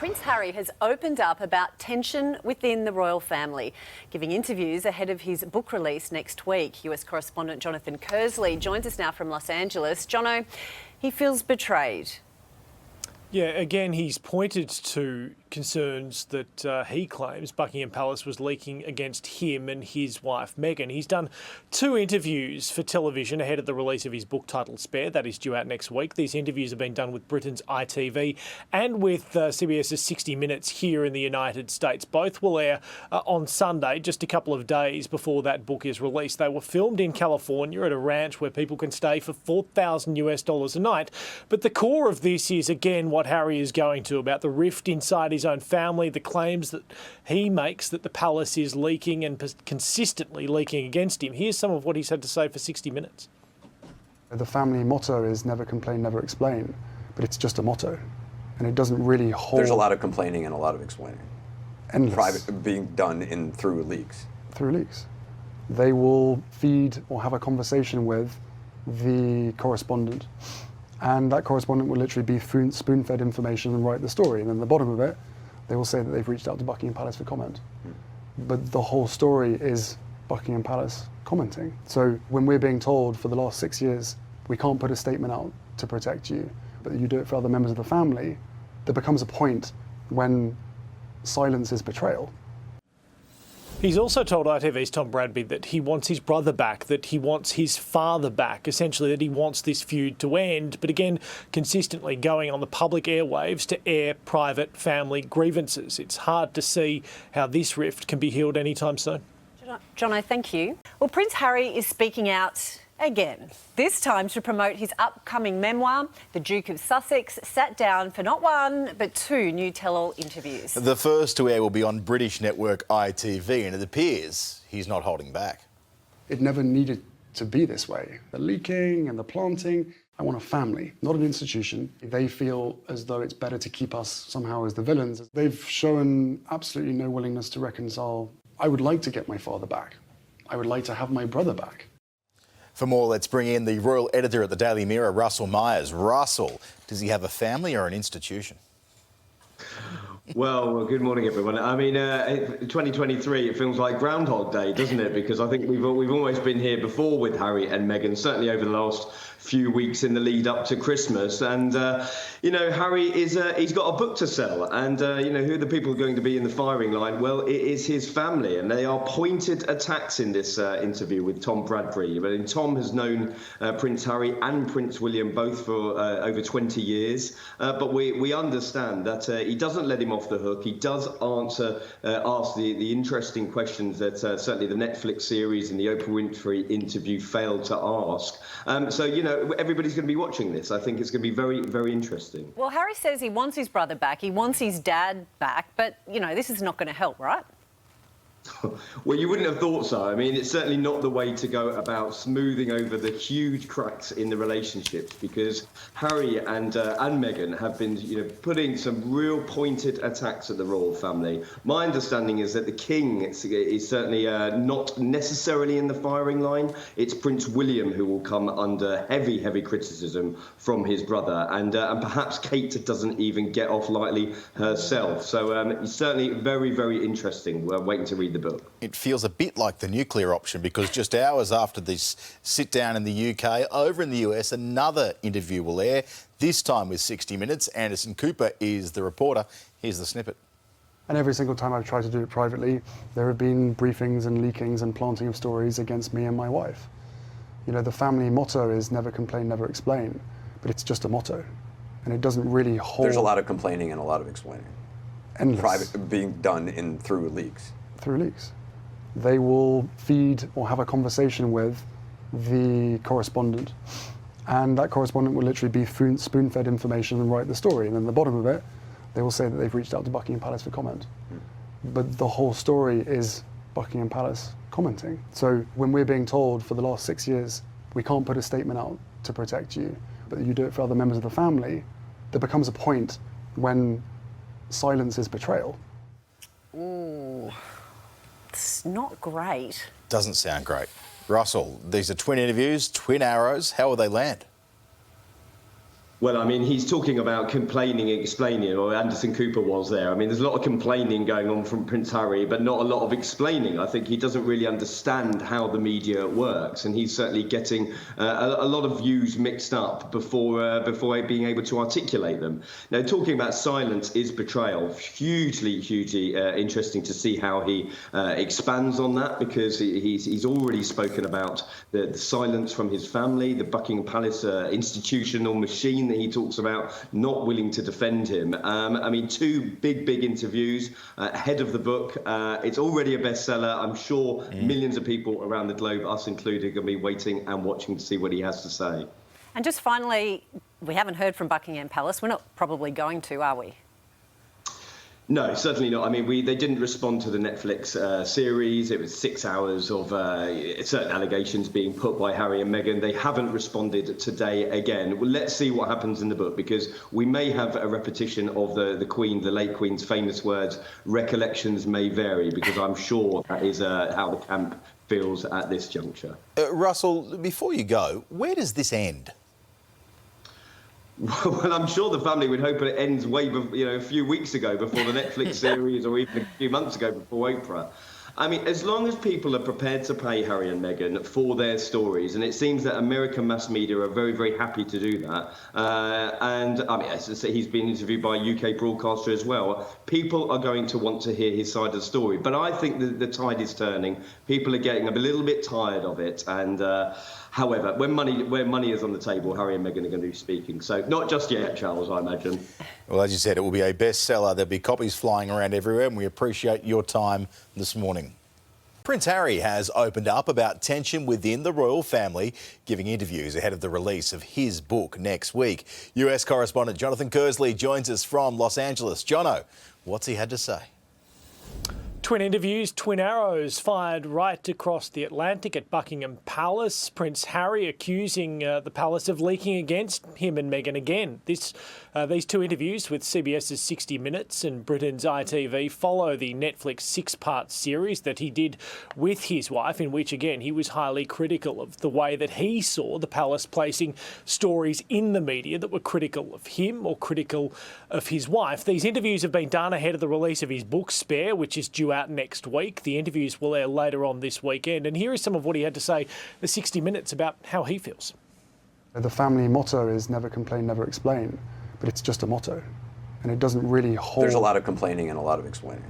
Prince Harry has opened up about tension within the royal family, giving interviews ahead of his book release next week. US correspondent Jonathan Kersley joins us now from Los Angeles. Jono, he feels betrayed. Yeah, again, he's pointed to concerns that he claims Buckingham Palace was leaking against him and his wife Meghan. He's done 2 interviews for television ahead of the release of his book titled Spare. That is due out next week. These interviews have been done with Britain's ITV and with CBS's 60 Minutes here in the United States. Both will air on Sunday, just a couple of days before that book is released. They were filmed in California at a ranch where people can stay for $4,000 a night. But the core of this is, again, what Harry is going to about the rift inside his own family, the claims that he makes that the palace is leaking and consistently leaking against him. Here's some of what he's had to say for 60 Minutes. The family motto is never complain, never explain, but it's just a motto, and it doesn't really hold. There's a lot of complaining and a lot of explaining. Endless. Private being done through leaks. Through leaks. They will feed or have a conversation with the correspondent, and that correspondent will literally be spoon-fed information and write the story, and then at the bottom of it, they will say that they've reached out to Buckingham Palace for comment. But the whole story is Buckingham Palace commenting. So when we're being told for the last 6 years, we can't put a statement out to protect you, but you do it for other members of the family, there becomes a point when silence is betrayal. He's also told ITV's Tom Bradby that he wants his brother back, that he wants his father back, essentially that he wants this feud to end, but again, consistently going on the public airwaves to air private family grievances. It's hard to see how this rift can be healed anytime soon. Jono, thank you. Well, Prince Harry is speaking out again, this time to promote his upcoming memoir. The Duke of Sussex sat down for not 1 but 2 new tell-all interviews. The first to air will be on British network ITV, and it appears he's not holding back. It never needed to be this way. The leaking and the planting. I want a family, not an institution. They feel as though it's better to keep us somehow as the villains. They've shown absolutely no willingness to reconcile. I would like to get my father back. I would like to have my brother back. For more, let's bring in the royal editor at the Daily Mirror, Russell Myers. Russell, does he have a family or an institution? Well, good morning, everyone. I mean, 2023, it feels like Groundhog Day, doesn't it? Because I think we've almost been here before with Harry and Meghan, certainly over the last few weeks in the lead up to Christmas. And, you know, Harry he's got a book to sell. And, you know, who are the people going to be in the firing line? Well, it is his family. And they are pointed attacks in this interview with Tom Bradby. I mean, Tom has known Prince Harry and Prince William both for over 20 years. But we understand that he doesn't let him off the hook. He does ask the interesting questions that certainly the Netflix series and the Oprah Winfrey interview failed to ask. So, you know, everybody's going to be watching this. I think it's going to be very, very interesting. Well, Harry says he wants his brother back, he wants his dad back, but, you know, this is not going to help, right? Well, you wouldn't have thought so. I mean, it's certainly not the way to go about smoothing over the huge cracks in the relationships, because Harry and Meghan have been, you know, putting some real pointed attacks at the royal family. My understanding is that the king is certainly not necessarily in the firing line. It's Prince William who will come under heavy, heavy criticism from his brother, and perhaps Kate doesn't even get off lightly herself. So it's certainly very, very interesting. We're waiting to read the book. It feels a bit like the nuclear option, because just hours after this sit down in the UK, over in the US, another interview will air, this time with 60 Minutes. Anderson Cooper is the reporter. Here's the snippet. And every single time I've tried to do it privately, there have been briefings and leakings and planting of stories against me and my wife. You know, the family motto is never complain, never explain, but it's just a motto, and it doesn't really hold. There's a lot of complaining and a lot of explaining. Endless. Private being done through leaks. Through leaks. They will feed or have a conversation with the correspondent, and that correspondent will literally be spoon-fed information and write the story, and then at the bottom of it, they will say that they've reached out to Buckingham Palace for comment. But the whole story is Buckingham Palace commenting. So when we're being told for the last 6 years, we can't put a statement out to protect you, but you do it for other members of the family, there becomes a point when silence is betrayal. Ooh. It's not great. Doesn't sound great. Russell, these are twin interviews, twin arrows. How will they land? Well, I mean, he's talking about complaining and explaining, or Anderson Cooper was there. I mean, there's a lot of complaining going on from Prince Harry, but not a lot of explaining. I think he doesn't really understand how the media works, and he's certainly getting a lot of views mixed up before being able to articulate them. Now, talking about silence is betrayal. Hugely interesting to see how he expands on that, because he's already spoken about the silence from his family, the Buckingham Palace institutional machine that he talks about, not willing to defend him. I mean, two big interviews ahead of the book. It's already a bestseller. I'm sure millions of people around the globe, us included, are going to be waiting and watching to see what he has to say. And just finally, we haven't heard from Buckingham Palace. We're not probably going to, are we? No, certainly not. I mean, they didn't respond to the Netflix series. It was 6 hours of certain allegations being put by Harry and Meghan. They haven't responded today again. Well, let's see what happens in the book, because we may have a repetition of the Queen, the late Queen's famous words, recollections may vary, because I'm sure that is how the camp feels at this juncture. Russell, before you go, where does this end? Well, I'm sure the family would hope it ends a few weeks ago, before the Netflix series, or even a few months ago before Oprah. I mean, as long as people are prepared to pay Harry and Meghan for their stories, and it seems that American mass media are very happy to do that. And I mean, as I say, he's been interviewed by a UK broadcaster as well. People are going to want to hear his side of the story. But I think the tide is turning. People are getting a little bit tired of it. And however, when money is on the table, Harry and Meghan are going to be speaking. So not just yet, Charles, I imagine. Well, as you said, it will be a bestseller. There'll be copies flying around everywhere, and we appreciate your time this morning. Prince Harry has opened up about tension within the royal family, giving interviews ahead of the release of his book next week. US correspondent Jonathan Kersley joins us from Los Angeles. Jono, what's he had to say? Twin interviews, twin arrows fired right across the Atlantic at Buckingham Palace. Prince Harry accusing the palace of leaking against him and Meghan again. These two interviews with CBS's 60 Minutes and Britain's ITV follow the Netflix 6-part series that he did with his wife, in which, again, he was highly critical of the way that he saw the palace placing stories in the media that were critical of him or critical of his wife. These interviews have been done ahead of the release of his book, Spare, which is due out next week. The interviews will air later on this weekend. And here is some of what he had to say to 60 Minutes about how he feels. The family motto is never complain, never explain, but it's just a motto, and it doesn't really hold. There's a lot of complaining and a lot of explaining.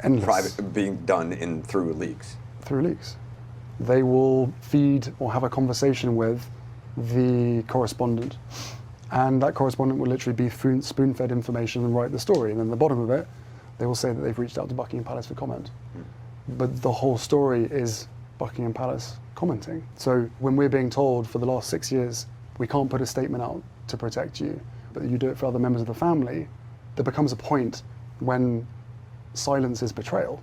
Endless. Being done through leaks. Through leaks. They will feed or have a conversation with the correspondent, and that correspondent will literally be spoon-fed information and write the story, and then the bottom of it, they will say that they've reached out to Buckingham Palace for comment. But the whole story is Buckingham Palace commenting. So when we're being told for the last 6 years, we can't put a statement out to protect you, but you do it for other members of the family, there becomes a point when silence is betrayal.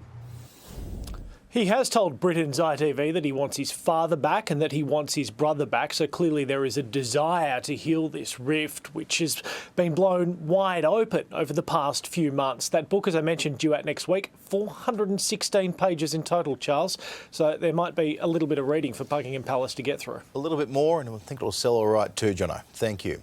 He has told Britain's ITV that he wants his father back and that he wants his brother back. So clearly there is a desire to heal this rift, which has been blown wide open over the past few months. That book, as I mentioned, due out next week, 416 pages in total, Charles. So there might be a little bit of reading for Buckingham Palace to get through. A little bit more, and I think it'll sell all right too, Jono. Thank you.